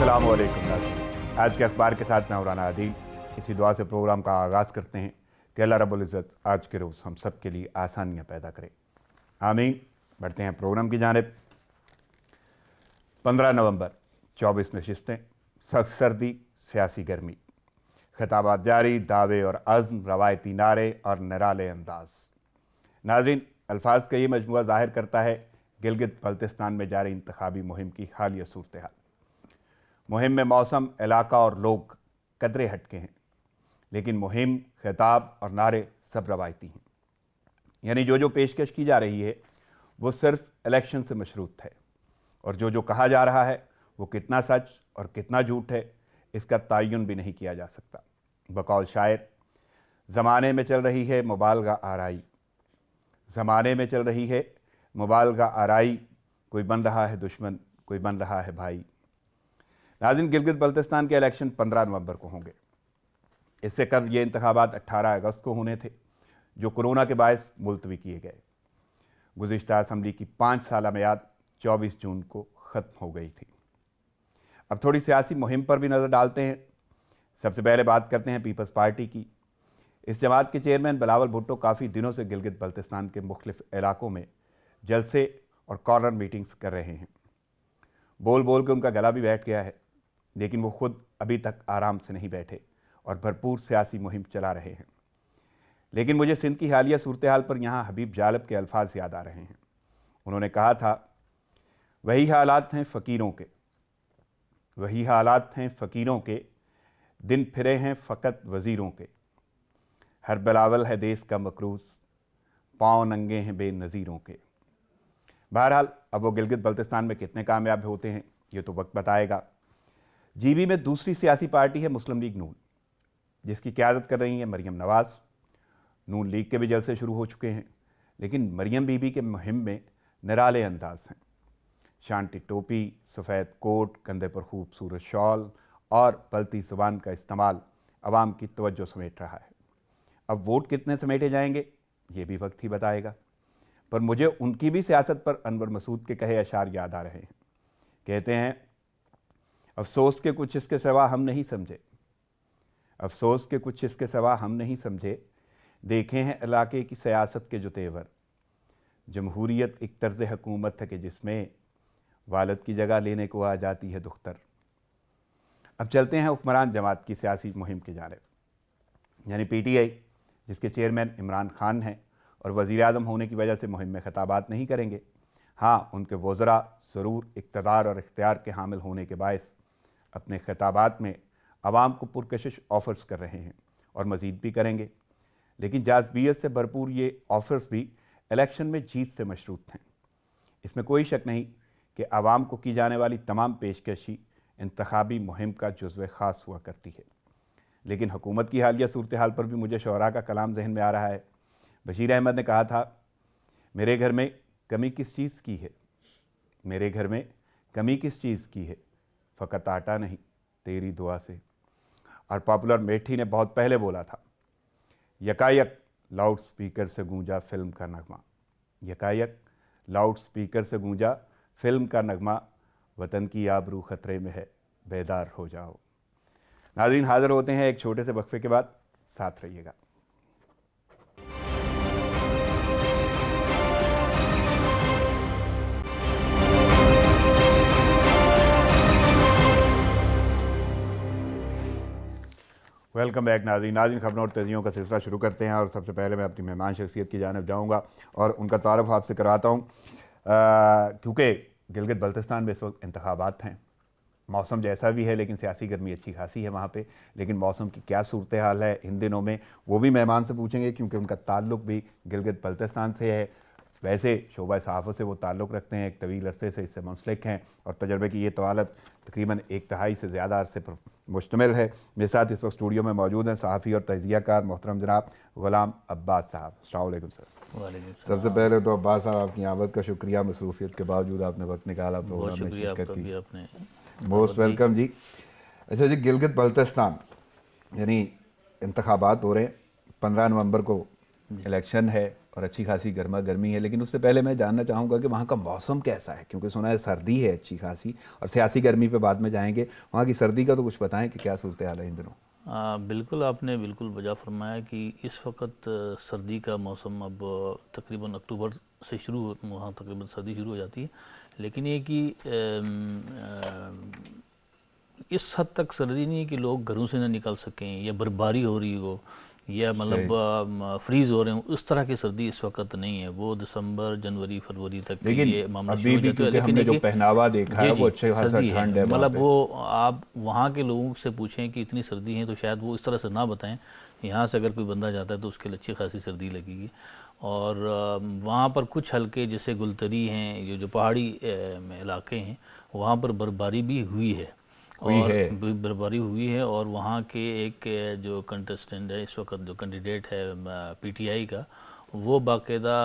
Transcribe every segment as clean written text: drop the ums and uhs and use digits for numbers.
अस्सलाम वालेकुम नाज़रीन। आज के अखबार के साथ मैं राना आदिल। इसी दुआ से प्रोग्राम का आगाज़ करते हैं कि अल्लाह रब्बुल इज़्ज़त आज के रोज़ हम सब के लिए आसानियाँ पैदा करे, आमीन। बढ़ते हैं प्रोग्राम की जानिब। 15 नवंबर 24 नशिस्तें, सख्त सर्दी, सियासी गर्मी, खिताबात जारी, दावे और अज़्म, रवायती नारे और निराले अंदाज। नाज़रीन, अल्फाज का ये मजमुआ ज़ाहिर करता है गिलगित बल्तिस्तान में जारी इंतखाबी मुहिम की हालिया सूरत हाल। मुहिम में मौसम, इलाका और लोग कदरे हटके हैं, लेकिन मुहिम, खिताब और नारे सब रवायती हैं। यानी जो पेशकश की जा रही है वो सिर्फ इलेक्शन से मशरूत है, और जो कहा जा रहा है वो कितना सच और कितना झूठ है इसका तयन भी नहीं किया जा सकता। बकौल शायर, ज़माने में चल रही है मुबालगा आराई, ज़माने में चल रही है मुबालगा आराई, कोई बन रहा है दुश्मन, कोई बन रहा है भाई। नाज़रीन, गिलगित बल्तिस्तान के इलेक्शन 15 नवंबर को होंगे। इससे कब ये इंतखाबात 18 अगस्त को होने थे, जो कोरोना के बायस मुलतवी किए गए। गुज़िश्ता असम्बली की 5 साला मियाद 24 जून को ख़त्म हो गई थी। अब थोड़ी सियासी मुहिम पर भी नज़र डालते हैं। सबसे पहले बात करते हैं पीपल्स पार्टी की। इस जमात के चेयरमैन बिलावल भुट्टो काफ़ी दिनों से गिलगित बल्तिस्तान के मुख्तलिफ इलाकों में जलसे और कॉर्नर मीटिंग्स कर रहे हैं। बोल बोल के उनका गला भी बैठ गया है, लेकिन वो खुद अभी तक आराम से नहीं बैठे और भरपूर सियासी मुहिम चला रहे हैं। लेकिन मुझे सिंध की हालिया सूरत हाल पर यहाँ हबीब जालब के अल्फाज याद आ रहे हैं। उन्होंने कहा था, वही हालात हैं फ़कीरों के, वही हालात हैं फ़कीरों के, दिन फिरे हैं फ़कत वज़ीरों के, हर बिलावल है देश का मकरूस, पाँव नंगे हैं बेनज़ीरों के। बहरहाल अब वो गिलगित बल्तिस्तान में कितने कामयाब होते हैं ये तो वक्त बताएगा। जीबी में दूसरी सियासी पार्टी है मुस्लिम लीग नून, जिसकी क़यादत कर रही है मरियम नवाज़। नून लीग के भी जलसे शुरू हो चुके हैं, लेकिन मरियम बीबी के मुहिम में निराले अंदाज हैं। शांति टोपी, सफ़ेद कोट, कंधे पर खूबसूरत शॉल और बलती ज़ुबान का इस्तेमाल अवाम की तवज्जो समेट रहा है। अब वोट कितने समेटे जाएंगे ये भी वक्त ही बताएगा। पर मुझे उनकी भी सियासत पर अनवर मसूद के कहे अशार याद आ रहे हैं। कहते हैं, अफसोस के कुछ इसके सिवा हम नहीं समझे, अफसोस के कुछ इसके सिवा हम नहीं समझे, देखे हैं इलाके की सियासत के जो तेवर। जमहूरियत एक तर्ज हुकूमत है कि जिसमें वालद की जगह लेने को आ जाती है दुख्तर। अब चलते हैं हुक्मरान जमात की सियासी मुहिम की जानिब। यानी PTI, जिसके चेयरमैन इमरान खान हैं और वज़ीर आज़म होने की वजह से मुहिम में खिताबात नहीं करेंगे। हाँ, उनके वज़रा ज़रूर इक़्तिदार और इख्तियार के हामिल होने के बायस अपने खिताबात में आवाम को पुरकशिश ऑफ़र्स कर रहे हैं और मज़ीद भी करेंगे। लेकिन जाज़बियत से भरपूर ये ऑफ़र्स भी इलेक्शन में जीत से मशरूत हैं। इसमें कोई शक नहीं कि आवाम को की जाने वाली तमाम पेशकशी इंतखाबी मुहिम का जुज़्व ख़ास हुआ करती है। लेकिन हुकूमत की हालिया सूरत हाल पर भी मुझे शोरा का कलाम जहन में आ रहा है। बशीर अहमद ने कहा था, मेरे घर में कमी किस चीज़ की है, मेरे घर में कमी किस चीज़ की है, फ़कत आटा नहीं तेरी दुआ से। और पॉपुलर मेठी ने बहुत पहले बोला था, यकायक लाउड स्पीकर से गूंजा फिल्म का नगमा, यकायक लाउड स्पीकर से गूंजा फिल्म का नगमा, वतन की आबरू ख़तरे में है, बेदार हो जाओ। नाज़रीन, हाज़िर होते हैं एक छोटे से वक्फे के बाद, साथ रहिएगा। वेलकम बैक नाज़रीन, खबरों और तेजियों का सिलसिला शुरू करते हैं। और सबसे पहले मैं अपनी मेहमान शख्सियत की जानिब जाऊँगा और उनका तारुफ आपसे करवाता हूँ, क्योंकि गिलगित बल्तिस्तान में इस वक्त इंतखाबात हैं। मौसम जैसा भी है, लेकिन सियासी गर्मी अच्छी खासी है वहाँ पे। लेकिन मौसम की क्या सूरत हाल है इन दिनों में, वो भी मेहमान से पूछेंगे, क्योंकि उनका ताल्लुक़ भी गिलगित बल्तिस्तान से है। वैसे शोबा सहाफ़त से वो ताल्लुक़ रखते हैं, एक तवील अरसे से इससे मुंसलिक हैं और तजर्बे की ये तवालत तकरीबन 1 तिहाई से ज़्यादा अरसे पर मुश्तमिल है। मेरे साथ इस वक्त स्टूडियो में मौजूद हैं सहाफ़ी और तजियाकार मोहतरम जनाब ग़ुलाम अब्बास साहब। अस्सलाम वालेकुम सर। वालेकुम। सबसे पहले तो अब्बास साहब, आपकी आमद का शुक्रिया, मसरूफ़ियत के बावजूद आपने वक्त निकाला बहुत प्रोग्राम में शुक्रिया शिरकत आपका भी, की। आपने मोस्ट वेलकम जी। अच्छा जी, गिलगित बल्तिस्तान यानी इंतखाबात हो रहे हैं, 15 नवंबर को इलेक्शन है और अच्छी खासी गर्मा गर्मी है, लेकिन उससे पहले मैं जानना चाहूँगा कि वहाँ का मौसम कैसा है, क्योंकि सुना है सर्दी है अच्छी खासी, और सियासी गर्मी पे बाद में जाएंगे। वहाँ की सर्दी का तो कुछ बताएं कि क्या सूरत हाल है इन दिनों। बिल्कुल, आपने बिल्कुल वजह फरमाया कि इस वक्त सर्दी का मौसम अब तकरीबन अक्टूबर से वहाँ तकरीबन सर्दी शुरू हो जाती है। लेकिन ये कि इस हद तक सर्दी नहीं है कि लोग घरों से ना निकल सकें या बर्फबारी हो रही हो या मतलब फ्रीज़ हो रहे हो, उस तरह की सर्दी इस वक्त नहीं है। वो दिसंबर, जनवरी, फरवरी तक के लेकिन ये मामला शुरू अभी हो भी जाता है। क्योंकि लेकिन हमने है जो कि पहनावा देखा है जी वो जी अच्छे खासा सर्दी है, ठंड है वहाँ मतलब पे। वो आप वहाँ के लोगों से पूछें कि इतनी सर्दी है तो शायद वो इस तरह से ना बताएं। यहाँ से अगर कोई बंदा जाता है तो उसके लिए अच्छी खासी सर्दी लगेगी। और वहाँ पर कुछ हल्के जैसे गुलतरी हैं, ये जो पहाड़ी इलाके हैं, वहाँ पर बर्फबारी भी हुई है हुई और है। बर्फबारी हुई है। और वहाँ के एक जो कंटेस्टेंट है इस वक्त, जो कैंडिडेट है पीटीआई का, वो बाकायदा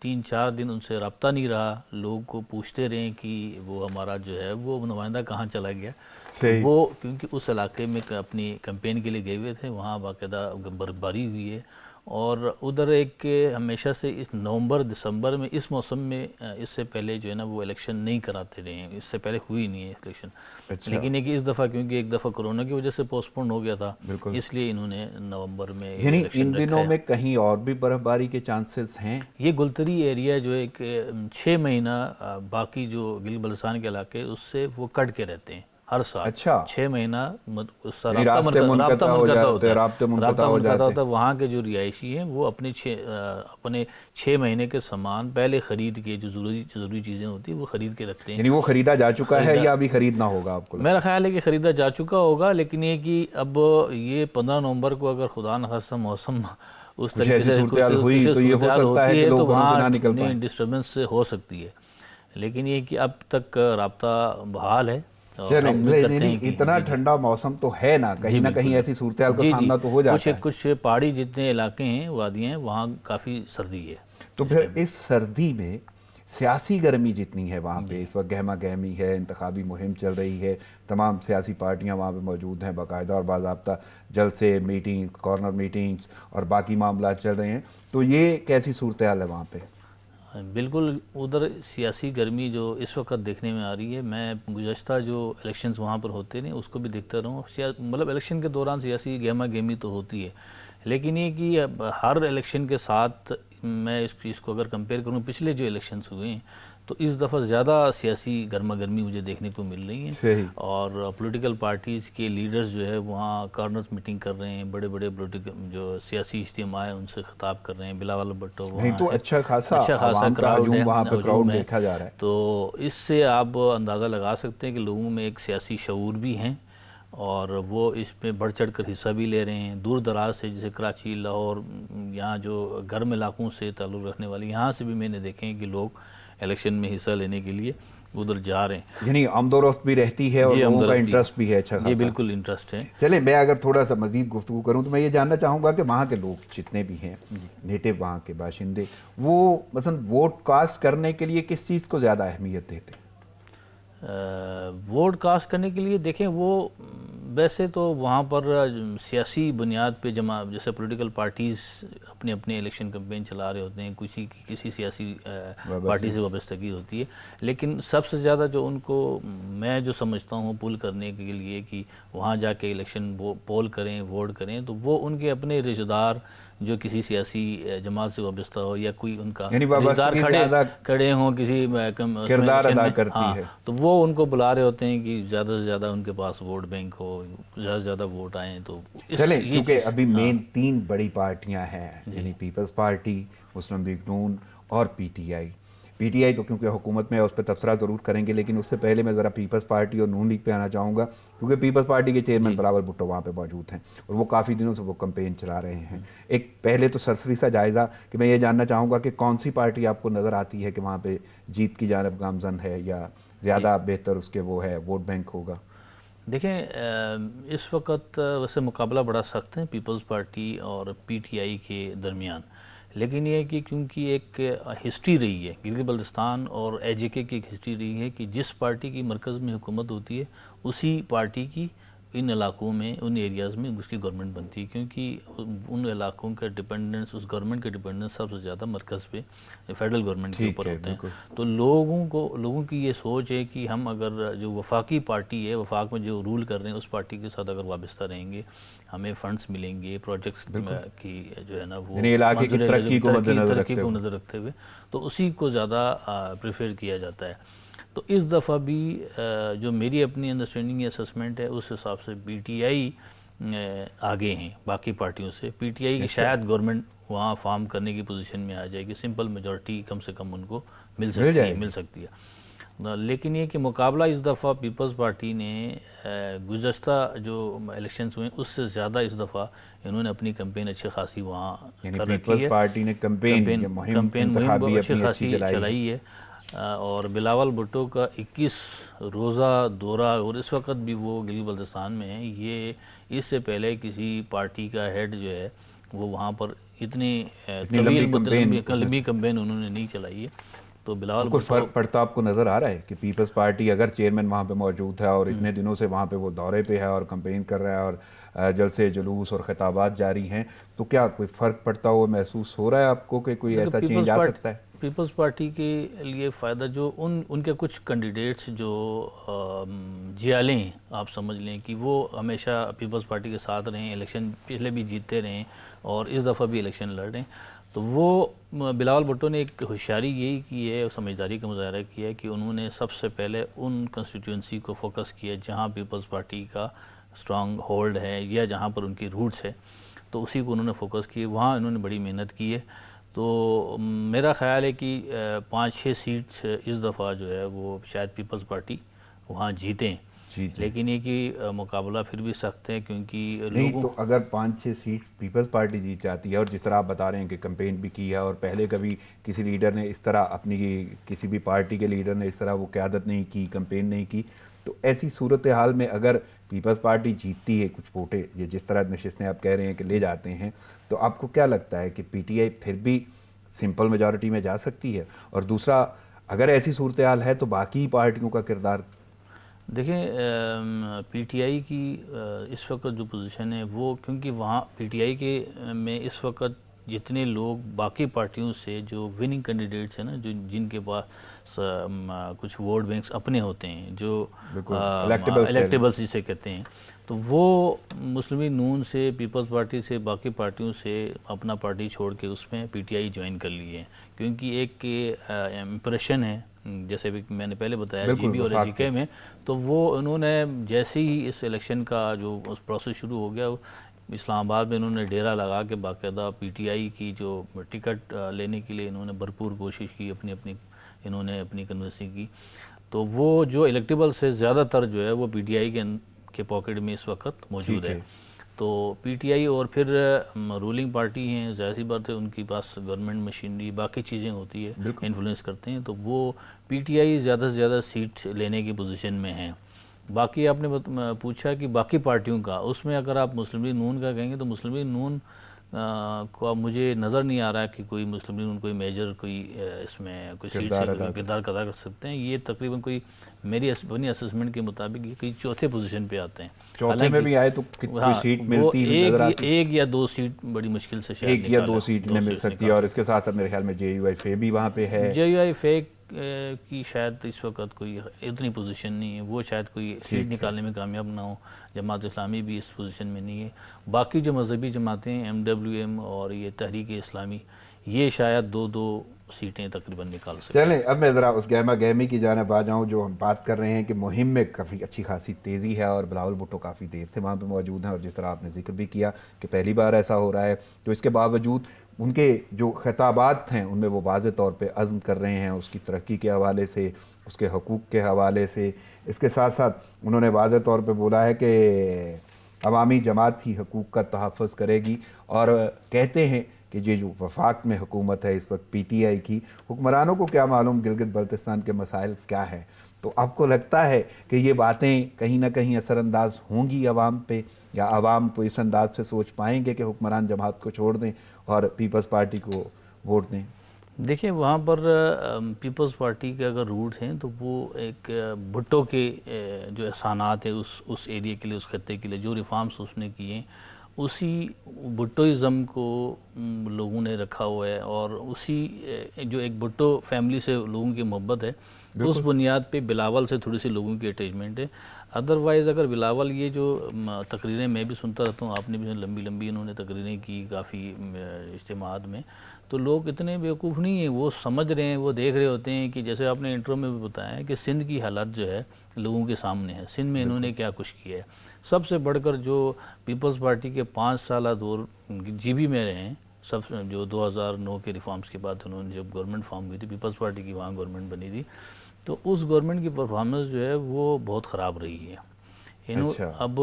3-4 दिन उनसे रब्ता नहीं रहा। लोगों को पूछते रहे कि वो हमारा जो है वो नुमाइंदा कहाँ चला गया। तो सही। वो क्योंकि उस इलाके में अपनी कैंपेन के लिए गए हुए थे, वहाँ बाकायदा बर्फबारी हुई है। और उधर एक हमेशा से इस नवंबर दिसंबर में इस मौसम में इससे पहले जो है ना वो इलेक्शन नहीं कराते रहे हैं, इससे पहले हुई नहीं है इलेक्शन। अच्छा। लेकिन एक इस दफ़ा क्योंकि एक दफ़ा कोरोना की वजह से पोस्टपोन हो गया था, बिल्कुल। इसलिए इन्होंने नवंबर में ये यानी इलेक्शन इन रखा दिनों है। में कहीं और भी बर्फबारी के चांसेस हैं? ये गुलतरी एरिया जो एक 6 महीना बाकी जो गिल बल्तिस्तान के इलाके उससे वो कट के रहते हैं हर साल। अच्छा। 6 महीना उसका यानी रास्ते राब्ता मुनक़ता हो मुनक़ता जाते होता हैं, है। राब्ते मुनक़ता राब्ता हो मुनक़ता जाते होता हैं। है। वहाँ के जो रिहायशी हैं वो अपने 6 महीने के सामान पहले ख़रीद के, जो ज़रूरी चीज़ें होती हैं वो ख़रीद के रखते हैं। यानी वो खरीदा जा चुका है खरीदा या अभी खरीदना होगा आपको लगता मेरा ख्याल है कि ख़रीदा जा चुका होगा। लेकिन ये कि अब ये 15 नवंबर को अगर खुदा न खास्ता मौसम उस कुछ तरीके ऐसी से सूरत हाल हुई किसी तो ये सूरत हो हाल सकता है होती कि है तो लोग घरों से वहाँ ना निकल पाएँ। नहीं डिस्टर्बेंस हो सकती है। लेकिन ये कि अब तक राब्ता बहाल है और चले हम उम्मीद करते नहीं, हैं कि इतना जी जी ठंडा मौसम तो है ना, जी कहीं ना कहीं बिल्कुल ऐसी सूरत हाल का जी जी सामना तो हो कुछ जाता है। कुछ पहाड़ी जितने इलाके हैं, वादियाँ हैं, वहाँ काफ़ी सर्दी है तो इस फिर टाइम। इस सर्दी में सियासी गर्मी जितनी है वहाँ पे, जी इस वक्त गहमा गहमी है, इंतखाबी मुहिम चल रही है, तमाम सियासी पार्टियाँ वहाँ पे मौजूद हैं, बाकायदा और बाज़ाब्ता जलसे, मीटिंग्स, कॉर्नर मीटिंग्स और बाकी मामला चल रहे हैं, तो ये कैसी सूरत हाल है वहाँ पे? बिल्कुल, उधर सियासी गर्मी जो इस वक्त देखने में आ रही है, मैं गुज़श्ता जो इलेक्शंस वहाँ पर होते नहीं उसको भी देखता रहूँ। मतलब इलेक्शन के दौरान सियासी गहमा गहमी तो होती है, लेकिन ये कि अब हर इलेक्शन के साथ मैं इस चीज़ को अगर कंपेयर करूँ पिछले जो इलेक्शंस हुए हैं, तो इस दफ़ा ज़्यादा सियासी गर्मा गर्मी मुझे देखने को मिल रही है। सही। और पॉलिटिकल पार्टीज़ के लीडर्स जो है वहाँ कॉर्नर्स मीटिंग कर रहे हैं, बड़े बड़े पॉलिटिकल जो सियासी इज्तिमा है उनसे खिताब कर रहे हैं। बिलावल भुट्टो नहीं वहाँ तो है, अच्छा खासा अच्छा खासा आवाम का क्राउड हजूम है, वहाँ पे क्राउड हजूम है। देखा जा रहा है। तो इससे आप अंदाज़ा लगा सकते हैं कि लोगों में एक सियासी शऊर भी हैं और वो इसमें बढ़ चढ़ कर हिस्सा भी ले रहे हैं। दूर दराज से जैसे कराची, लाहौर, यहाँ जो गर्म इलाकों से ताल्लुक़ रखने वाले, यहाँ से भी मैंने देखे हैं कि लोग इलेक्शन में हिस्सा लेने के लिए उधर जा रहे हैं। यानी आमदोरफ्त भी रहती है और जी लोगों का हमदर्द जी इंटरेस्ट भी है अच्छा जी खासा। बिल्कुल इंटरेस्ट है। चले मैं अगर थोड़ा सा मजीद गुफ्तगू करूं तो मैं ये जानना चाहूँगा कि वहाँ के लोग जितने भी हैं, नेटिव वहाँ के बाशिंदे, वो मसलन वोट कास्ट करने के लिए किस चीज़ को ज़्यादा अहमियत देते हैं? वोट कास्ट करने के लिए देखें, वो वैसे तो वहाँ पर सियासी बुनियाद पे जमा, जैसे पॉलिटिकल पार्टीज़ अपने अपने इलेक्शन कैंपेन चला रहे होते हैं, किसी सियासी पार्टी से वाबस्तगी होती है। लेकिन सबसे ज़्यादा जो उनको मैं जो समझता हूँ पुल करने के लिए कि वहाँ जाके इलेक्शन पोल करें, वोट करें, तो वो उनके अपने रिश्तेदार जो किसी सियासी जमात से वाबस्ता हो या कोई उनका यानी रिश्तेदार वाबस्तगी ज़्यादा खड़े हों किसी उसमें किरदार इलेक्शन अदा में, करती हाँ, है। तो वो उनको बुला रहे होते हैं कि ज़्यादा से ज़्यादा उनके पास वोट बैंक हो, ज़्यादा से ज़्यादा वोट आएँ। तो चलें ये क्योंकि चीज़ अभी मेन 3 बड़ी पार्टियां हैं, यानी पीपल्स पार्टी, मुस्लिम लीग नून और पीटीआई। पीटीआई तो क्योंकि हुकूमत में है उस पर तबसरा ज़रूर करेंगे, लेकिन उससे पहले मैं ज़रा पीपल्स पार्टी और नून लीग पे आना चाहूँगा, क्योंकि पीपल्स पार्टी के चेयरमैन बिलावल भुट्टो वहाँ पे मौजूद हैं और वो काफ़ी दिनों से वो कैंपेन चला रहे हैं। एक पहले तो सरसरी सा जायज़ा कि मैं ये जानना चाहूँगा कि कौन सी पार्टी आपको नज़र आती है कि वहाँ पर जीत की जानब गामजन है या ज़्यादा बेहतर उसके वो है वोट बैंक होगा? देखें, इस वक्त वैसे मुकाबला बड़ा सख्त है पीपल्स पार्टी और पीटीआई के दरमियान। लेकिन ये है कि क्योंकि एक हिस्ट्री रही है गिलगित बल्तिस्तान और एजेके की एक हिस्ट्री रही है कि जिस पार्टी की मरकज़ में हुकूमत होती है उसी पार्टी की इन इलाकों में, उन एरियाज़ में उसकी गवर्नमेंट बनती है, क्योंकि उन इलाकों का डिपेंडेंस, उस गवर्नमेंट का डिपेंडेंस सबसे ज़्यादा मरकज़ पे, फेडरल गवर्नमेंट के ठीक ऊपर है, होते हैं। बिल्कुल। तो लोगों की ये सोच है कि हम अगर जो वफाकी पार्टी है, वफाक में जो रूल कर रहे हैं, उस पार्टी के साथ अगर वाबस्ता रहेंगे, हमें फंड्स मिलेंगे, प्रोजेक्ट्स की जो है ना वो यानी इलाके की तरक्की को मद्देनजर रखते को हुए। नज़र रखते हुए, तो उसी को ज़्यादा प्रेफर किया जाता है। तो इस दफ़ा भी जो मेरी अपनी अंडरस्टैंडिंग या असेसमेंट है, उस हिसाब से पीटीआई आगे हैं बाकी पार्टियों से। पीटीआई की शायद गवर्नमेंट वहाँ फॉर्म करने की पोजीशन में आ जाएगी, सिंपल मेजॉरिटी कम से कम उनको मिल सकती है। लेकिन ये कि मुकाबला इस दफ़ा पीपल्स पार्टी ने गुज़श्ता जो इलेक्शंस हुए उससे ज़्यादा इस दफ़ा इन्होंने अपनी कैंपेन अच्छी खासी वहाँ यानी कर रखी पीपल्स है। पार्टी ने कैंपेन मुहिम अच्छी अपनी खासी चलाई है। चलाई है। और बिलावल भुट्टो का 21 रोज़ा दौरा, और इस वक्त भी वो गिलगित बल्तिस्तान में है। ये इससे पहले किसी पार्टी का हेड जो है वो वहाँ पर इतनी लंबी कैंपेन उन्होंने नहीं चलाई है। तो बिलावल कुछ फर्क पड़ता आपको नज़र आ रहा है कि पीपल्स पार्टी अगर चेयरमैन वहाँ पे मौजूद है और इतने दिनों से वहाँ पे वो दौरे पे है और कैंपेन कर रहा है और जलसे जुलूस और खिताबात जारी हैं, तो क्या कोई फ़र्क पड़ता हुआ महसूस हो रहा है आपको कि कोई ऐसा चेंज आ सकता है? पीपल्स पार्टी के लिए फ़ायदा जो उनके कुछ कैंडिडेट्स जो जियाले हैं, आप समझ लें कि वो हमेशा पीपल्स पार्टी के साथ रहे, इलेक्शन पहले भी जीतते रहे और इस दफ़ा भी इलेक्शन लड़ रहे हैं। तो वो बिलावल भुट्टो ने एक होशियारी यही की है, समझदारी का मुजाहरा किया है कि उन्होंने सबसे पहले उन कंस्टिट्यूंसी को फोकस किया जहाँ पीपल्स पार्टी का स्ट्रॉन्ग होल्ड है या जहाँ पर उनकी रूट्स है, तो उसी को उन्होंने फोकस किए, वहाँ इन्होंने बड़ी मेहनत की है। तो मेरा ख़्याल है कि 5-6 सीट्स इस दफ़ा जो है वो शायद पीपल्स पार्टी वहाँ जीतें। लेकिन ये कि मुकाबला फिर भी सख्त है, क्योंकि नहीं तो अगर 5-6 सीट्स पीपल्स पार्टी जीत जाती है और जिस तरह आप बता रहे हैं कि कैंपेन भी की है और पहले कभी किसी लीडर ने इस तरह अपनी, किसी भी पार्टी के लीडर ने इस तरह वो क़यादत नहीं की, कैंपेन नहीं की, तो ऐसी सूरत हाल में अगर पीपल्स पार्टी जीतती है, कुछ वोटें ये जिस तरह नशिस्तें आप कह रहे हैं कि ले जाते हैं, तो आपको क्या लगता है कि पीटीआई फिर भी सिंपल मेजॉरिटी में जा सकती है? और दूसरा, अगर ऐसी सूरत हाल है तो बाकी पार्टियों का किरदार? देखें, पीटीआई की इस वक्त जो पोजीशन है वो, क्योंकि वहाँ पीटीआई के में इस वक्त जितने लोग बाकी पार्टियों से जो विनिंग कैंडिडेट्स हैं ना, जो जिनके पास कुछ वोट बैंक्स अपने होते हैं, जो इलेक्टेबल्स जिसे कहते हैं, तो वो मुस्लिम लीग नून से, पीपल्स पार्टी से, बाकी पार्टियों से अपना पार्टी छोड़ के उसमें पीटीआई ज्वाइन कर लिए हैं। क्योंकि एक इम्प्रेशन है, जैसे भी मैंने पहले बताया जीबी और एजीके में, तो वो उन्होंने जैसे ही इस इलेक्शन का जो प्रोसेस शुरू हो गया, इस्लामाबाद में इन्होंने डेरा लगा के बाकायदा पीटीआई की जो टिकट लेने के लिए इन्होंने भरपूर कोशिश की, इन्होंने अपनी कन्विंसिंग की। तो वो जो इलेक्टेबल से ज़्यादातर जो है वो पीटीआई के पॉकेट में इस वक्त मौजूद है। तो पीटीआई और फिर रूलिंग पार्टी हैं, ज़ाहिर सी बात है उनके पास गवर्नमेंट मशीनरी बाकी चीज़ें होती है, इन्फ्लुएंस करते हैं, तो वो पीटीआई ज़्यादा से ज़्यादा सीट्स लेने की पोजीशन में हैं। बाकी आपने पूछा कि बाकी पार्टियों का, उसमें अगर आप मुस्लिम लीग नून का कहेंगे तो मुस्लिम लीग नून को मुझे नज़र नहीं आ रहा है कि कोई मुस्लिम लीग नून कोई मेजर कोई इसमें कोई सीट से किरदार अदा कर सकते हैं। ये तकरीबन कोई मेरी अपनी असेसमेंट के मुताबिक ये कोई चौथे पोजीशन पे आते हैं। चौथे में भी आए तो कितनी सीट मिलती नजर आती है? 1 या 2 सीट बड़ी मुश्किल से शायद 1 या 2 सीट मिल सकती है। और इसके साथ मेरे ख्याल में JUI भी वहाँ पे है। JUI की शायद इस वक्त कोई इतनी पोजीशन नहीं है, वो शायद कोई सीट निकालने में कामयाब ना हो। जमात इस्लामी भी इस पोजीशन में नहीं है। बाकी जो मजहबी जमातें हैं, MWM और ये तहरीक इस्लामी, ये शायद 2-2 सीटें तकरीबन निकाल सकते हैं। चलें, अब मैं ज़रा उस गहमा गहमी की जानिब आ जाऊँ जो हम बात कर रहे हैं कि मुहिम में काफ़ी अच्छी खासी तेज़ी है और बिलावल भुट्टो काफ़ी देर से वहाँ पे मौजूद हैं, और जिस तरह आपने जिक्र भी किया कि पहली बार ऐसा हो रहा है, तो इसके बावजूद उनके जो खिताबात हैं उनमें वो वाज़े तौर पे अज़्म कर रहे हैं उसकी तरक्की के हवाले से, उसके हकूक़ के हवाले से। इसके साथ साथ उन्होंने वाज़े तौर पे बोला है कि अवामी जमात ही हकूक़ का तहफ़्फ़ुज़ करेगी, और कहते हैं कि ये जो वफाक में हुकूमत है इस वक्त PTI की, हुक्मरानों को क्या मालूम गिलगित बल्तिस्तान के मसाइल क्या हैं। तो आपको लगता है कि ये बातें कहीं ना कहीं असरअंदाज होंगी आवाम पे, या आवाम को इस अंदाज से सोच पाएंगे कि हुक्मरान जमात को छोड़ दें और पीपल्स पार्टी को वोट दें? देखिए वहाँ पर पीपल्स पार्टी के अगर रूट्स हैं तो वो एक भुट्टो के जो एहसानात है उस एरिया के लिए, उस खत्ते के लिए जो रिफॉर्म्स उसने किए, उसी भुट्टोइज़म को लोगों ने रखा हुआ है, और उसी जो एक भुट्टो फैमिली से लोगों की मोहब्बत है, उस बुनियाद पे बिलावल से थोड़ी सी लोगों की अटैचमेंट है। अदरवाइज़ अगर बिलावल ये जो तकरीरें मैं भी सुनता रहता हूँ, आपने भी लंबी लंबी इन्होंने तकरीरें की काफ़ी इज्तिमात में, तो लोग इतने बेवकूफ़ नहीं हैं, वो समझ रहे हैं, वो देख रहे होते हैं कि जैसे आपने इंट्रो में भी बताया कि सिंध की हालत जो है लोगों के सामने है, सिंध में इन्होंने क्या कुछ किया है। सबसे बढ़कर जो पीपल्स पार्टी के 5 साल दौर जीबी में रहे हैं, सब जो 2009 के रिफॉर्म्स के बाद उन्होंने जब गवर्नमेंट फॉर्म हुई थी, पीपल्स पार्टी की वहाँ गवर्नमेंट बनी थी, तो उस गवर्नमेंट की परफॉर्मेंस जो है वो बहुत ख़राब रही है। अच्छा। अब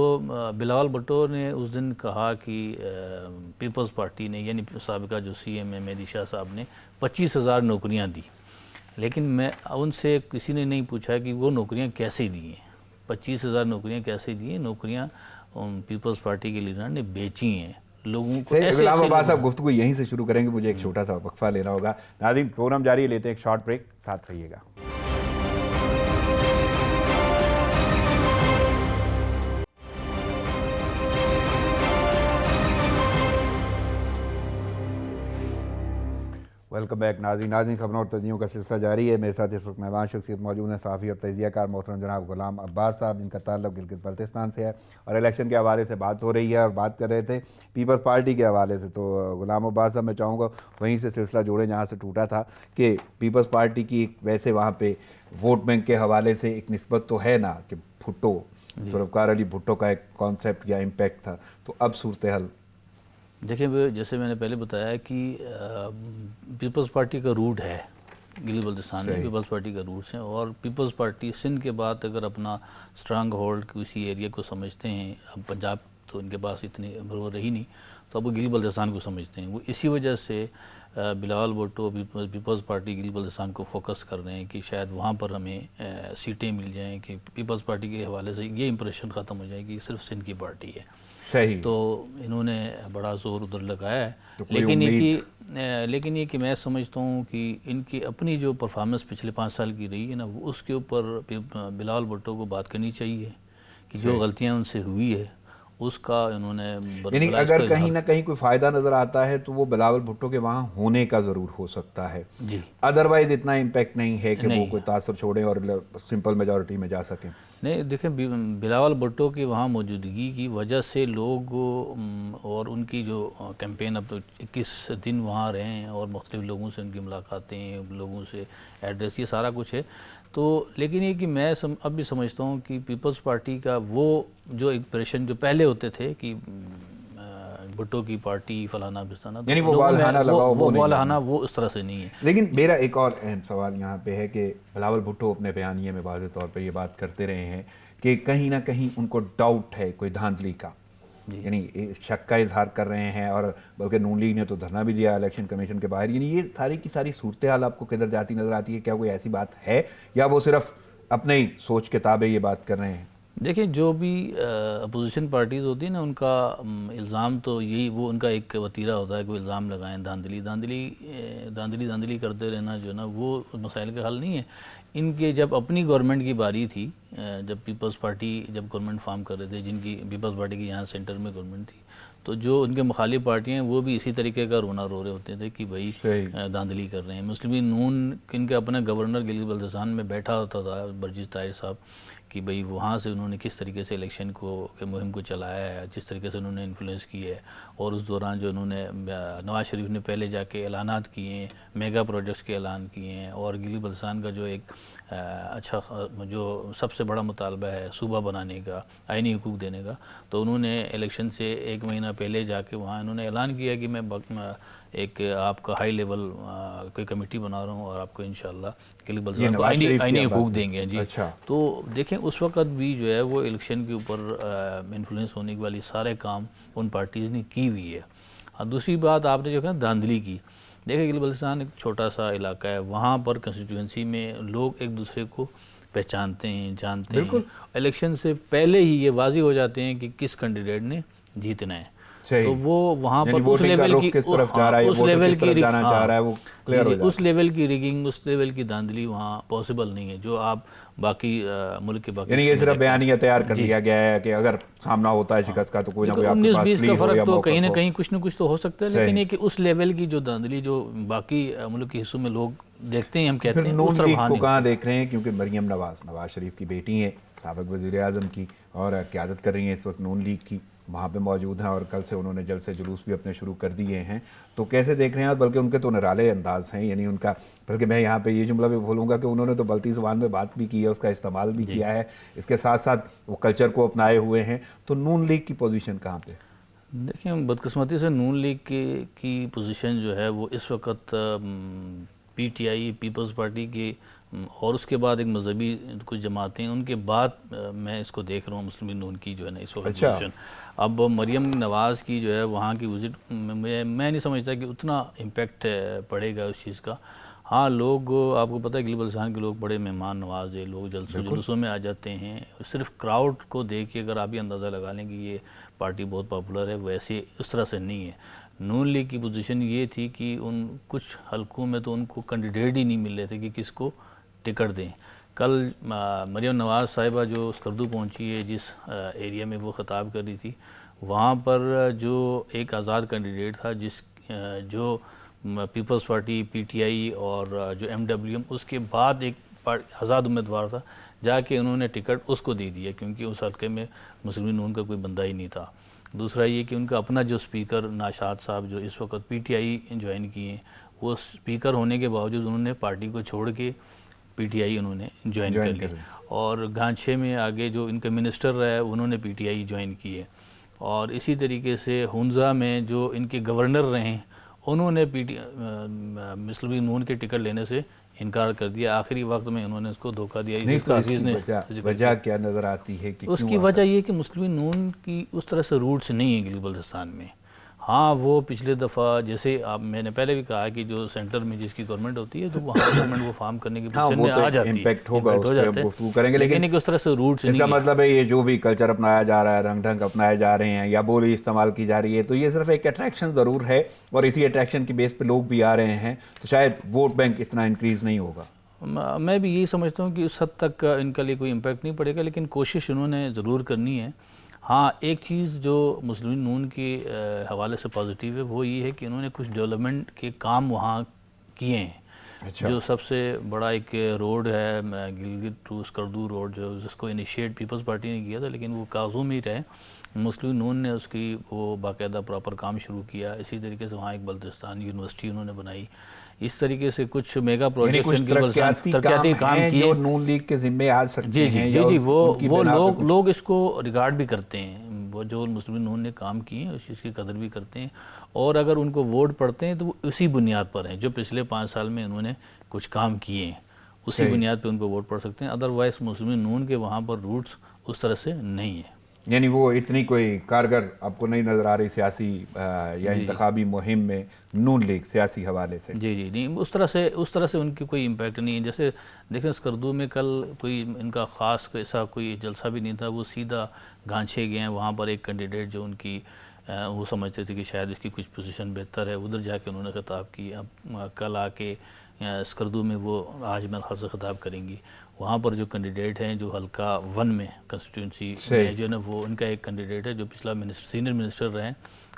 बिलावल भुट्टो ने उस दिन कहा कि पीपल्स पार्टी ने, यानी साबिका जो CM है मेहदी शाह साहब ने 25,000 नौकरियां दी, लेकिन मैं उनसे किसी ने नहीं पूछा कि वो नौकरियां कैसे दी हैं। 25,000 नौकरियां कैसे दी हैं? नौकरियां पीपल्स पार्टी के लीडर ने बेची हैं लोगों को। गुलाम अब्बास साहब गुफ्तगू यहीं से शुरू करेंगे, मुझे एक छोटा सा वक्फा लेना होगा। नाज़रीन, प्रोग्राम जारी है, लेते हैं एक शॉर्ट ब्रेक, साथ रहिएगा। Welcome back. नाज़रीन खबरों और तजज़ियों का सिलसिला जारी है। मेरे साथ इस वक्त मेहमान शख्सियत मौजूद हैं, साफ़ी और तजियाकार मोहतरम जनाब गुलाम अब्बास साहब, जिनका ताल्लुक़ गिलगित बल्तिस्तान से है, और इलेक्शन के हवाले से बात हो रही है और बात कर रहे थे पीपल्स पार्टी के हवाले से। तो गुलाम अब्बास साहब, मैं चाहूँगा वहीं से सिलसिला जोड़ें जहाँ से टूटा था, कि पीपल्स पार्टी की वैसे वहाँ पर वोट बैंक के हवाले से एक निस्बत तो है ना, कि भुट्टो, जुल्फ़िकार अली भुट्टो का एक कॉन्सेप्ट या इम्पैक्ट था, तो अब सूरत हाल देखिए, जैसे मैंने पहले बताया कि पीपल्स पार्टी का रूट है गिलगित बल्तिस्तान में, पीपल्स पार्टी का रूट्स हैं, और पीपल्स पार्टी सिंध के बाद अगर अपना स्ट्रांग होल्ड किसी एरिया को समझते हैं, अब पंजाब तो इनके पास इतनी वो रही नहीं, तो अब वो गिलगित बल्तिस्तान को समझते हैं। वो इसी वजह से बिलावल भुट्टो पीपल्स पार्टी गिलगित बल्तिस्तान को फोकस कर रहे हैं कि शायद वहाँ पर हमें सीटें मिल जाएँ, कि पीपल्स पार्टी के हवाले से ये इंप्रेशन ख़त्म हो जाए कि सिर्फ सिंध की पार्टी है। सही। तो इन्होंने बड़ा जोर उधर लगाया है, तो लेकिन ये कि मैं समझता हूँ कि इनकी अपनी जो परफॉर्मेंस पिछले 5 साल की रही है ना, उसके ऊपर बिलावल भुट्टो को बात करनी चाहिए कि जो गलतियाँ उनसे हुई है उसका इन्होंने, यानी अगर कहीं ना कहीं कोई फ़ायदा नज़र आता है तो वो बिलावल भुट्टो के वहाँ होने का ज़रूर हो सकता है जी। अदरवाइज इतना इम्पैक्ट नहीं है कि वो कोई तासर छोड़ें और सिंपल मेजॉरिटी में जा सकें। नहीं, देखें, बिलावल भुट्टो की वहाँ मौजूदगी की वजह से लोग और उनकी जो कैंपेन, अब तो 21 दिन वहाँ रहे हैं और मुख्तलिफ लोगों से उनकी मुलाकातें, लोगों से एड्रेस, ये सारा कुछ है। तो लेकिन ये कि मैं अब भी समझता हूँ कि पीपल्स पार्टी का वो जो इंप्रेशन जो पहले होते थे कि भुट्टो की पार्टी फलाना बिस्ताना, यानी वो वालहाना लगाओ, वो वालहाना वो उस तरह से नहीं है। लेकिन मेरा एक और अहम सवाल यहाँ पे है कि बिलावल भुट्टो अपने बयानिए में वाज़ेह तौर पे ये बात करते रहे हैं कि कहीं ना कहीं उनको डाउट है कोई धांधली का, यानी शक का इजहार कर रहे हैं, और बल्कि नून लीग ने तो धरना भी दिया इलेक्शन कमीशन के बाहर। यानी ये सारी की सारी सूरत हाल आपको किधर जाती नज़र आती है? क्या कोई ऐसी बात है या वो सिर्फ अपने ही सोच के ताबे ये बात कर रहे हैं? देखिए, जो भी अपोजिशन पार्टीज़ होती है ना, उनका इल्ज़ाम तो यही, वो उनका एक वतीरा होता है, कोई इल्ज़ाम लगाएं, धांधली करते रहना जो है ना, वो मसाइल का हल नहीं है। इनके जब अपनी गवर्नमेंट की बारी थी, जब पीपल्स पार्टी जब गवर्नमेंट फॉर्म कर रहे थे, जिनकी पीपल्स पार्टी की यहाँ सेंटर में गवर्नमेंट थी, तो जो उनके मुखालिफ पार्टियाँ हैं वो भी इसी तरीके का रोना रो रहे होते थे कि भाई धांधली कर रहे हैं। मुस्लिम लीग नून इनके अपने गवर्नर गिलगित बल्तिस्तान में बैठा होता था बर्जिस ताहिर साहब, कि भाई वहाँ से उन्होंने किस तरीके से इलेक्शन के मुहिम को चलाया है, जिस तरीके से उन्होंने इन्फ्लुएंस किया है, और उस दौरान जो उन्होंने नवाज़ शरीफ ने पहले जाके ऐलानात किए हैं, मेगा प्रोजेक्ट्स के ऐलान किए हैं, और गिलगित बल्तिस्तान का जो एक अच्छा जो सबसे बड़ा मुतालबा है सूबा बनाने का, आइनी हुकूक देने का, तो उन्होंने इलेक्शन से 1 महीना पहले जाके वहाँ उन्होंने ऐलान किया कि मैं एक आपका हाई लेवल कोई कमेटी बना रहा हूँ और आपको इंशाल्लाह गिलगित बल्तिस्तान को आइनी हुकूक देंगे जी। अच्छा। तो देखें, उस वक़्त भी जो है वो इलेक्शन के ऊपर इन्फ्लुएंस होने वाली सारे काम उन पार्टीज़ ने की हुई है। और दूसरी बात आपने जो कहा धांधली की, देखिए गिलगित बल्तिस्तान एक छोटा सा इलाका है, वहाँ पर कंस्टिट्यूंसी में लोग एक दूसरे को पहचानते हैं, जानते हैं, इलेक्शन से पहले ही ये वाज़ेह हो जाते हैं कि किस कैंडिडेट ने जीतना है। सही। तो वो वहाँ यानी पर उस voting का लेवल रुख की किस तरफ जा रहा है, उस वोटर लेवल किस तरफ की जाना चाह रहा है, वो क्लियर हो जी, जाता उस लेवल की रिगिंग, उस लेवल की धांधली वहाँ पॉसिबल नहीं है जो आप बाकी मुल्क के बाकी यानी ये हिस्सों में सिर्फ देखते हैं। बयानिया तैयार कर जी। लिया गया है कि अगर सामना होता है शिकस्त का तो कोई ना कोई देखो आपके पास 19-20 का प्लीज हो फर्क या तो कहीं मौका ना हो। कहीं कुछ ना कुछ तो हो सकता है, सही। लेकिन ये कि उस लेवल की जो धांधली जो बाकी मुल्क के हिस्सों में लोग देखते हैं, हम कहते फिर हैं, नून उस तरफ लीग वहाँ को नहीं कहाँ होती। देख रहे हैं, क्योंकि मरियम नवाज शरीफ की बेटी हैं, साबिक वज़ीर आज़म की, और क़यादत कर रही हैं इस वक्त नून लीग की, वहाँ पे मौजूद हैं और कल से उन्होंने जलसे जुलूस भी अपने शुरू कर दिए हैं। तो कैसे देख रहे हैं आप? बल्कि उनके तो निराले अंदाज हैं, यानी उनका, बल्कि मैं यहाँ पे ये जुमला भी बोलूँगा कि उन्होंने तो बल्ती ज़ुबान में बात भी की है, उसका इस्तेमाल भी किया है, इसके साथ साथ वो कल्चर को अपनाए हुए हैं। तो नून लीग की पोजीशन कहाँ पे? देखिए, बदकिस्मती से नून लीग की पोजीशन जो है वो इस वक्त पीटीआई, पीपल्स पार्टी की, और उसके बाद एक मजहबी कुछ जमातें, उनके बाद मैं इसको देख रहा हूँ मुस्लिम लीग नून की जो है ना इस वक्त पोजीशन। अब मरियम नवाज़ की जो है वहाँ की विजिट, मैं नहीं समझता कि उतना इम्पेक्ट पड़ेगा उस चीज़ का। हाँ, लोग, आपको पता है गिल बल्तिस्तान के लोग बड़े मेहमान नवाज है, लोग जलसों जुलूसों में आ जाते हैं। सिर्फ क्राउड को देख के अगर आप ये अंदाज़ा लगा लें कि ये पार्टी बहुत पॉपुलर है, वैसे उस तरह से नहीं है। नून लीग की पोजीशन ये थी कि उन कुछ हलकों में तो उनको कैंडिडेट ही नहीं मिल रहे थे कि किसको टिकट दें। कल मरियम नवाज़ साहिबा जो स्कर्दू पहुंची है, जिस एरिया में वो ख़िताब कर रही थी, वहाँ पर जो एक आज़ाद कैंडिडेट था, जो पीपल्स पार्टी, पीटीआई और जो एमडब्ल्यूएम, उसके बाद एक आज़ाद उम्मीदवार था, जाके उन्होंने टिकट उसको दे दिया, क्योंकि उस हल्के में मुस्लिम नून का कोई बंदा ही नहीं था। दूसरा ये कि उनका अपना जो स्पीकर नाशाद साहब, जो इस वक्त पीटीआई ज्वाइन किए हैं, वो स्पीकर होने के बावजूद उन्होंने पार्टी को छोड़ के पीटीआई उन्होंने ज्वाइन कर ली। और गांछे में आगे जो इनका मिनिस्टर रहा है उन्होंने पीटीआई ज्वाइन की है। और इसी तरीके से हुंजा में जो इनके गवर्नर रहे हैं उन्होंने मुस्लिम लीग नून के टिकट लेने से इनकार कर दिया। आखिरी वक्त में उन्होंने इसको धोखा दिया। नहीं, जिसका तो हफीज़ ने वजह क्या नज़र आती है कि उसकी वजह ये कि मुस्लिम लीग नून की उस तरह से रूट्स नहीं है गिल बल्तिस्तान में। हाँ, वो पिछले दफ़ा, जैसे आप, मैंने पहले भी कहा कि जो सेंटर में जिसकी गवर्नमेंट होती है तो वहाँ गवर्नमेंट वो फार्म करने की पोजीशन में आ जाती है, इम्पैक्ट होगा, impact उस हो पर जाता हम है, गुफ्तगू करेंगे। लेकिन उस तरह से रूट्स इसका नहीं है। मतलब है ये जो भी कल्चर अपनाया जा रहा है, रंग ढंग अपनाए जा रहे हैं या बोली इस्तेमाल की जा रही है, तो ये सिर्फ एक अट्रैक्शन ज़रूर है, और इसी अट्रैक्शन की बेस पे लोग भी आ रहे हैं, तो शायद वोट बैंक इतना इंक्रीज़ नहीं होगा। मैं भी यही समझता हूँ कि उस हद तक इनका लिए कोई इम्पैक्ट नहीं पड़ेगा, लेकिन कोशिश उन्होंने ज़रूर करनी है। हाँ, एक चीज़ जो मुस्लिम लीग नून के हवाले से पॉजिटिव है वो ये है कि उन्होंने कुछ डेवलपमेंट के काम वहाँ किए हैं। अच्छा। जो सबसे बड़ा एक रोड है गिलगित टू स्कर्दू रोड, जो जिसको इनिशिएट पीपल्स पार्टी ने किया था, लेकिन वो काजू में ही रहे, मुस्लिम लीग नून ने उसकी वो बाकायदा प्रॉपर काम शुरू किया। इसी तरीके से वहाँ एक बल्तिस्तान यूनिवर्सिटी उन्होंने बनाई। इस तरीके से कुछ मेगा प्रोजेक्ट तरक्याती काम किए जो नून लीग के जिम्मे आ सकते जी जी हैं। जी जी वो लोग इसको रिगार्ड भी करते हैं। वो जो मुस्लिम नून ने काम किए उस चीज़ की कदर भी करते हैं, और अगर उनको वोट पड़ते हैं तो वो उसी बुनियाद पर हैं, जो पिछले 5 साल में उन्होंने कुछ काम किए हैं, उसी बुनियाद पर उनको वोट पड़ सकते हैं। अदरवाइज मुस्लिम नून के वहाँ पर रूट्स उस तरह से नहीं है। यानी वो इतनी कोई कारगर आपको नहीं नज़र आ रही सियासी या इंतखाबी मुहिम में नून लीग सियासी हवाले से? जी जी नहीं, उस तरह से उनकी कोई इम्पैक्ट नहीं है। जैसे देखें, स्कर्दू में कल कोई इनका ख़ास ऐसा कोई जलसा भी नहीं था, वो सीधा गांछे गए हैं। वहाँ पर एक कैंडिडेट जो उनकी वो समझते थे कि शायद इसकी कुछ पोजीशन बेहतर है, उधर जाके उन्होंने खिताब की। अब कल आके स्कर्दू में वो आज मेरे ख्याल से खिताब करेंगी। वहाँ पर जो कैंडिडेट हैं जो हल्का 1 में कंस्टिट्यूंसी में जो है ना, वो उनका एक कैंडिडेट है जो पिछला सीनियर मिनिस्टर रहे,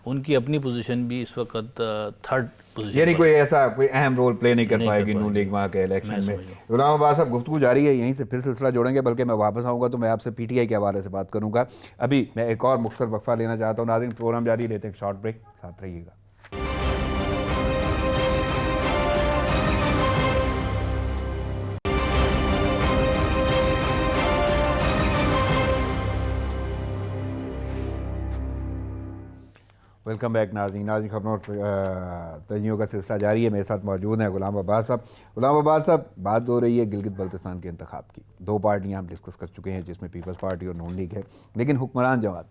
उनकी अपनी पोजीशन भी इस वक्त 3rd पोजीशन, यानी कोई ऐसा कोई अहम रोल प्ले नहीं कर पाएगी नून लीग वहाँ के इलेक्शन में। गुलाम अब्बास साहब, गुफ्तगू जारी है, यहीं से फिर सिलसिला जोड़ेंगे, बल्कि मैं वापस आऊँगा तो मैं आपसे पीटीआई के हवाले से बात करूँगा। अभी मैं एक और मुख्तसर वक्फा लेना चाहता हूँ। नाज़रीन, प्रोग्राम जारी, लेते हैं शॉर्ट ब्रेक, साथ रहिएगा। वेलकम बैक नाज़रीन खबरों तजनियों का सिलसिला जारी है। मेरे साथ मौजूद हैं गुलाम अब्बास साहब। गुलाम अब्बास साहब, बात हो रही है गिलगित बल्तिस्तान के इंतखाब की। 2 पार्टियां हम डिस्कस कर चुके हैं, जिसमें पीपल्स पार्टी और नून लीग है, लेकिन हुक्मरान जमात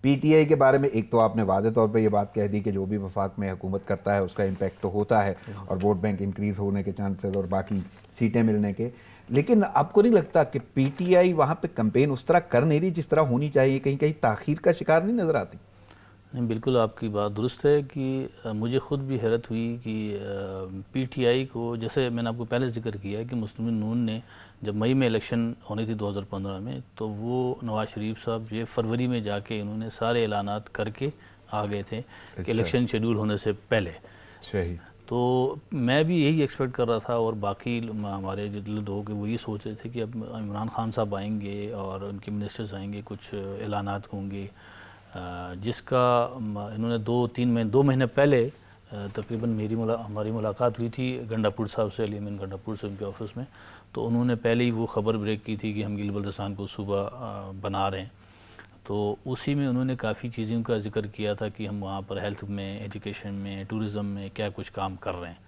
पीटीआई के बारे में एक तो आपने वाज़े तौर पर यह बात कह दी कि जो भी वफाक में हुकूमत करता है उसका इम्पैक्ट तो होता है, और वोट बैंक इंक्रीज़ होने के चांसेस और बाकी सीटें मिलने के। लेकिन आपको नहीं लगता कि पीटीआई वहाँ पर कैंपेन उस तरह कर नहीं रही जिस तरह होनी चाहिए? कहीं कहीं ताख़ीर का शिकार नहीं नज़र आती? नहीं, बिल्कुल आपकी बात दुरुस्त है कि मुझे ख़ुद भी हैरत हुई कि पीटीआई को, जैसे मैंने आपको पहले जिक्र किया कि मुस्लिम नून ने जब मई में इलेक्शन होनी थी 2015 में, तो वो नवाज़ शरीफ साहब जो फरवरी में जाके इन्होंने सारे ऐलानात करके आ गए थे कि इलेक्शन शेड्यूल होने से पहले। सही। तो मैं भी यही एक्सपेक्ट कर रहा था और बाकी हमारे जितने लोग वो ये सोच रहे थे कि अब इमरान खान साहब आएंगे और उनके मिनिस्टर्स आएंगे, कुछ ऐलानात होंगे, जिसका इन्होंने 2 महीने पहले तकरीबन हमारी मुलाकात हुई थी गंडापुर साहब से, अली अमीन गंडापुर से, उनके ऑफिस में। तो उन्होंने पहले ही वो ख़बर ब्रेक की थी कि हम गिल बल्तिस्तान को सूबा बना रहे हैं। तो उसी में उन्होंने काफ़ी चीज़ों का जिक्र किया था कि हम वहाँ पर हेल्थ में, एजुकेशन में, टूरिज़म में क्या कुछ काम कर रहे हैं।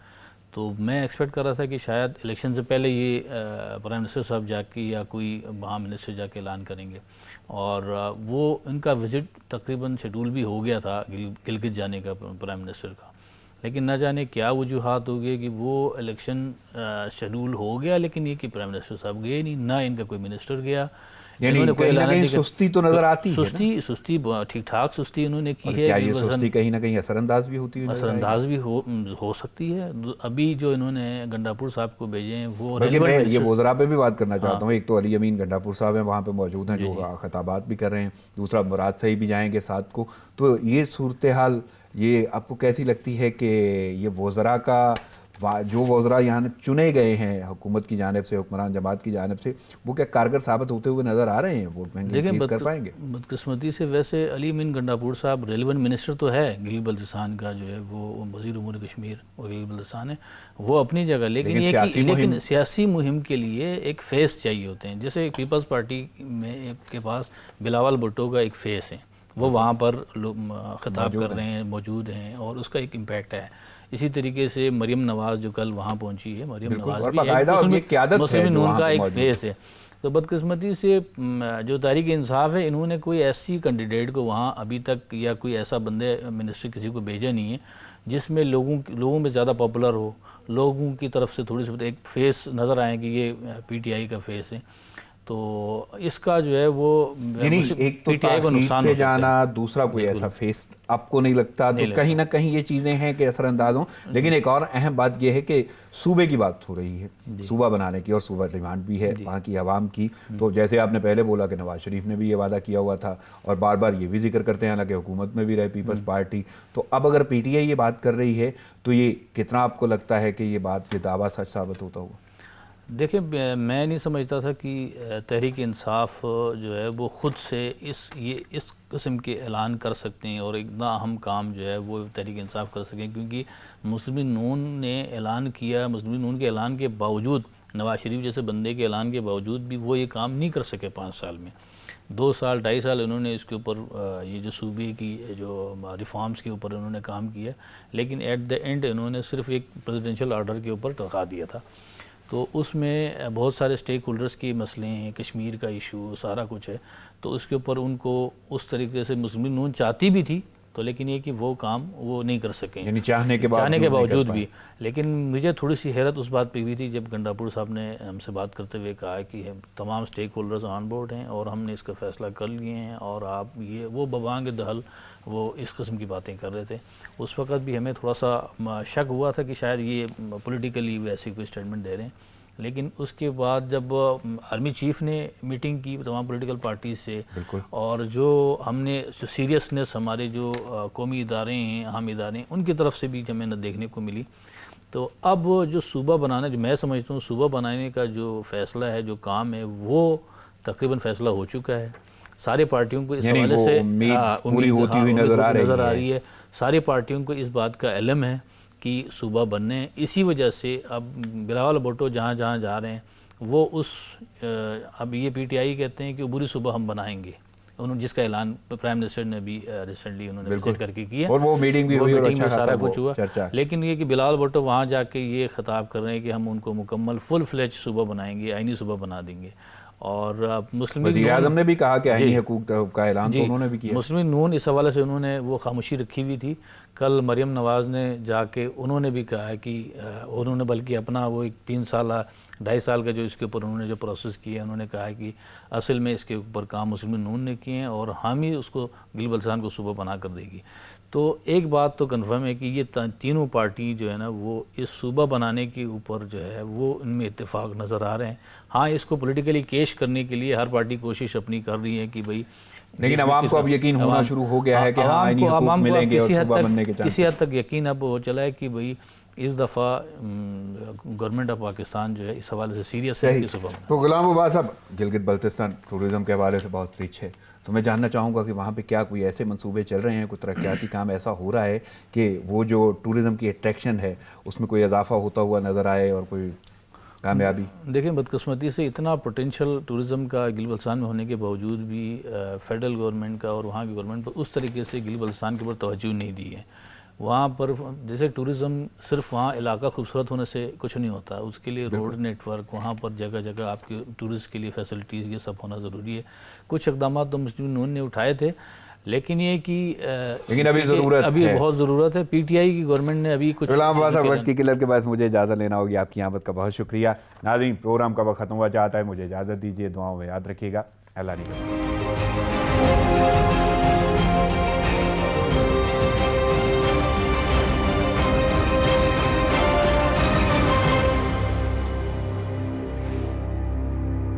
तो मैं एक्सपेक्ट कर रहा था कि शायद इलेक्शन से पहले ये प्राइम मिनिस्टर साहब जाके या कोई वहाँ मिनिस्टर जाके ऐलान करेंगे। और वो इनका विज़िट तकरीबन शेड्यूल भी हो गया था गिलगित जाने का प्राइम मिनिस्टर का, लेकिन न जाने क्या वजूहात हो गए कि वो इलेक्शन शेड्यूल हो गया, लेकिन ये कि प्राइम मिनिस्टर साहब गए नहीं, ना इनका कोई मिनिस्टर गया। यानी कहीं ना कहीं सुस्ती तो नजर आती है ना? सुस्ती ठीक ठाक सुस्ती उन्होंने की है। क्या ये सुस्ती कहीं ना कहीं असरअंदाज भी होती है? असरअंदाज भी हो सकती है। अभी जो इन्होंने गंडापुर साहब को भेजे हैं वो मैं ये वज़रा पे भी बात करना चाहता हूँ। एक तो अली अमीन गंडापुर साहब हैं, वहाँ पे मौजूद हैं, जो खिताबात भी कर रहे हैं। दूसरा मुराद सही भी जाएंगे साथ को। तो ये सूरत हाल ये आपको कैसी लगती है कि ये वज़रा का जो वज़रा यहाँ चुने गए हैं हुकूमत की जानिब से, हुक्मरान जमात की जानिब से, वो क्या कारगर साबित होते हुए नज़र आ रहे हैं? वोट में कर पाएंगे? बदकिस्मती से वैसे अली अमीन गंडापुर साहब रेलिवेंट मिनिस्टर तो है गिल बल्तिस्तान का, जो है वो वज़ीर उमूर कश्मीर और गिल बल्तिस्तान है, वो अपनी जगह। लेकिन सियासी मुहिम के लिए एक फेस चाहिए होते हैं। जैसे पीपल्स पार्टी में के पास बिलावल भुट्टो का एक फेस है, वो वहाँ पर खिताब कर रहे हैं, मौजूद हैं और उसका एक इम्पैक्ट है। इसी तरीके से मरियम नवाज़ जो कल वहाँ पहुँची है, मरियम नवाज़ भी मुस्लिम नून का एक फेस है। तो बदकिस्मती से जो तहरीक इंसाफ है, इन्होंने कोई ऐसी कैंडिडेट को वहाँ अभी तक या कोई ऐसा बंदे मिनिस्ट्री किसी को भेजा नहीं है जिसमें लोगों में ज़्यादा पॉपुलर हो, लोगों की तरफ से थोड़ी सी एक फेस नज़र आए कि ये पीटीआई का फेस है। तो इसका जो है वो एक तो पीटीआई को नुकसान से जाना, दूसरा कोई ऐसा फेस आपको नहीं लगता? तो कहीं ना कहीं ये चीज़ें हैं कि असरअंदाज हों। लेकिन एक और अहम बात यह है कि सूबे की बात हो रही है, सूबा बनाने की, और सूबा डिमांड भी है वहाँ की आवाम की। तो जैसे आपने पहले बोला कि नवाज शरीफ ने भी ये वादा किया हुआ था और बार बार ये भी जिक्र करते हैं, हालांकि हुकूमत में भी रहे पीपल्स पार्टी। तो अब अगर पीटीआई ये बात कर रही है तो ये कितना आपको लगता है कि ये बात, ये दावा सच साबित होता हुआ? देखिए, मैं नहीं समझता था कि तहरीक इंसाफ जो है वो ख़ुद से इस किस्म के ऐलान कर सकते हैं और इतना अहम काम जो है वो तहरीक इंसाफ कर सकें, क्योंकि मुस्लिम नून ने ऐलान किया। मुस्लिम नून के ऐलान के बावजूद, नवाज शरीफ जैसे बंदे के ऐलान के बावजूद भी वो ये काम नहीं कर सके 5 साल में। 2 साल 2.5 साल इन्होंने इसके ऊपर ये जो सूबे की जो रिफॉर्म्स के ऊपर इन्होंने काम किया, लेकिन एट द एंड इन्होंने सिर्फ एक प्रेसिडेंशियल ऑर्डर के ऊपर टका दिया था। तो उसमें बहुत सारे स्टेक होल्डर्स के मसले हैं, कश्मीर का इशू, सारा कुछ है। तो उसके ऊपर उनको उस तरीके से मुस्लिम नून चाहती भी थी, तो लेकिन ये कि वो काम वो नहीं कर सकें, यानी चाहने के बावजूद भी। लेकिन मुझे थोड़ी सी हैरत उस बात पे हुई थी जब गंडापुर साहब ने हमसे बात करते हुए कहा कि तमाम स्टेक होल्डर्स ऑन बोर्ड हैं और हमने इसका फ़ैसला कर लिए हैं और आप ये वो बवांग दहल वो इस किस्म की बातें कर रहे थे। उस वक़्त भी हमें थोड़ा सा शक हुआ था कि शायद ये पॉलिटिकली वैसी कोई स्टेटमेंट दे रहे हैं। लेकिन उसके बाद जब आर्मी चीफ़ ने मीटिंग की तमाम पॉलिटिकल पार्टी से, और जो हमने जो सीरियसनेस हमारे जो कौमी इदारे हैं, अहम इदारे हैं, उनकी तरफ से भी हमें न देखने को मिली। तो अब जो सूबा बनाना, जो मैं समझता हूँ सूबा बनाने का जो फ़ैसला है, जो काम है, वो तकरीबन फ़ैसला हो चुका है। सारी पार्टियों को इस हवाले से उम्मीद होती हुई नज़र आ रही है। सारी पार्टियों को इस बात का इल्म है कि सूबा बनने। इसी वजह से अब बिलावल भुट्टो जहाँ जहाँ जा रहे हैं वो अब ये पीटीआई कहते हैं कि अबूरी सूबा हम बनाएंगे, उन्होंने जिसका ऐलान प्राइम मिनिस्टर ने भी रिसेंटली उन्होंने विजिट करके किया और वो मीटिंग भी हुई और अच्छा सारा कुछ हुआ। लेकिन ये कि बिलावल भुट्टो वहाँ जाके ये खिताब कर रहे हैं कि हम उनको मुकम्मल फुल फ्लेज सूबा बनाएंगे, आइनी सूबा बना देंगे। और मुस्लिम वज़ीर आज़म ने भी कहा कि आईनी जी। हकूक़ का ऐलान तो उन्होंने भी किया। मुस्लिम नून इस हवाले से उन्होंने वो खामोशी रखी हुई थी। कल मरियम नवाज़ ने जाके उन्होंने भी कहा है कि उन्होंने बल्कि अपना वो एक 3 साल 2.5 साल का जो इसके ऊपर उन्होंने जो प्रोसेस किया है, उन्होंने कहा है कि असल में इसके ऊपर काम मुस्लिम नून ने किए हैं और हम ही उसको गिल बल्तिस्तान को सूबा बना कर देगी। तो एक बात तो कन्फर्म है कि ये तीनों पार्टी जो है ना वो इस सूबा बनाने के ऊपर जो है वो इनमें इत्तेफाक नज़र आ रहे हैं। हाँ, इसको पॉलिटिकली केश करने के लिए हर पार्टी कोशिश अपनी कर रही है कि भाई, लेकिन अवाम को अब यकीन होना शुरू हो गया है कि हाँ आईनी हकूक़ मिलेंगे और सूबा बनने के चांस। किसी हद तक यकीन अब हो चला है कि भाई इस दफ़ा गवर्नमेंट ऑफ पाकिस्तान जो है इस हवाले से सीरियस है कि सूबा बना। तो गुलाम मुबारक साहब, गिलगित बल्तिस्तान टूरिज़्म के हवाले से बहुत पीछे, तो मैं जानना चाहूँगा कि वहाँ पे क्या कोई ऐसे मंसूबे चल रहे हैं, कोई तरक्याती काम ऐसा हो रहा है कि वो जो टूरिज़्म की अट्रैक्शन है उसमें कोई इजाफा होता हुआ नज़र आए और कोई कामयाबी? देखिए, बदकिस्मती से इतना पोटेंशियल टूरिज़्म का गिल बल्तिस्तान में होने के बावजूद भी फेडरल गवर्नमेंट का और वहाँ की गवर्नमेंट पर उस तरीके से गिल बल्तिस्तान के ऊपर तवज्जो नहीं दी है। वहाँ पर जैसे टूरिज़्म सिर्फ वहाँ इलाका खूबसूरत होने से कुछ नहीं होता, उसके लिए रोड नेटवर्क, वहाँ पर जगह जगह आपके टूरिस्ट के लिए फैसिलिटीज़, ये सब होना ज़रूरी है। कुछ इक़दाम तो मुस्लिम नून ने उठाए थे, लेकिन ये कि लेकिन अभी ज़रूरत अभी है। बहुत ज़रूरत है। पीटीआई की गवर्नमेंट ने अभी कुछ गुलाम मुबारक साहब, वक्त की किल्लत के बाद मुझे इजाज़त लेना होगी, आपकी आमद का बहुत शुक्रिया। नाज़रीन, प्रोग्राम का वक्त ख़त्म हुआ चाहता है, मुझे इजाज़त दीजिए, दुआओं में याद रखिएगा। अल्लाह ने